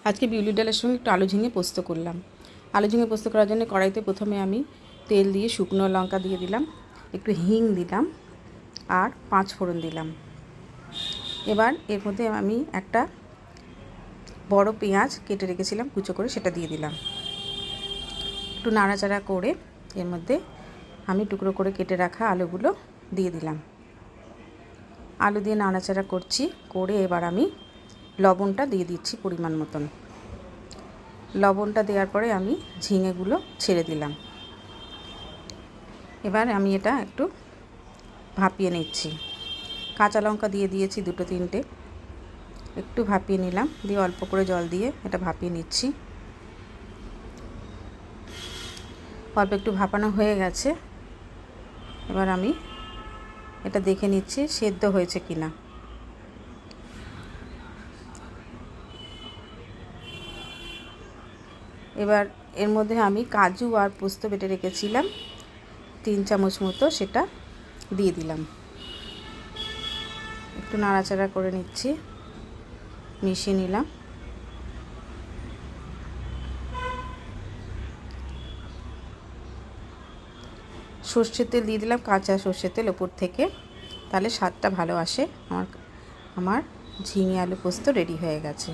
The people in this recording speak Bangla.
আজকে বিউলির ডালের সঙ্গে একটু আলু ঝিঙে পোস্ত করলাম। আলু ঝিঙে পোস্ত করার জন্য কড়াইতে প্রথমে আমি তেল দিয়ে শুকনো লঙ্কা দিয়ে দিলাম, একটু হিং দিলাম আর 5 ফোড়ন দিলাম। এবার এর মধ্যে আমি একটা বড় পেঁয়াজ কেটে রেখেছিলাম কুচো করে, সেটা দিয়ে দিলাম। একটু নাড়াচাড়া করে এর মধ্যে আমি টুকরো করে কেটে রাখা আলুগুলো দিয়ে দিলাম। আলু দিয়ে নাড়াচাড়া করছি, করে এবার আমি লবণটা দিয়ে দিচ্ছি পরিমাণ মতন। লবণটা দেওয়ার পরে আমি ঝিঙেগুলো ছেড়ে দিলাম। এবার আমি এটা একটু ভাপিয়ে নিচ্ছি। কাঁচা লঙ্কা দিয়ে দিয়েছি 2-3টে, একটু ভাপিয়ে নিলাম, দিয়ে অল্প করে জল দিয়ে এটা ভাপিয়ে নিচ্ছি। অল্প একটু ভাপানো হয়ে গেছে, এবার আমি এটা দেখে নিচ্ছি সেদ্ধ হয়েছে কিনা। এবার এর মধ্যে আমি কাজু আর পোস্ত বেটে রেখেছিলাম 3 চামচ মতো, সেটা দিয়ে দিলাম। একটু নাড়াচাড়া করে নিচ্ছি, মিশিয়ে নিলাম। সর্ষের তেল দিয়ে দিলাম, কাঁচা সর্ষের তেল ওপর থেকে, তাহলে স্বাদটা ভালো আসে। আমার ঝিঙে আলু পোস্ত রেডি হয়ে গেছে।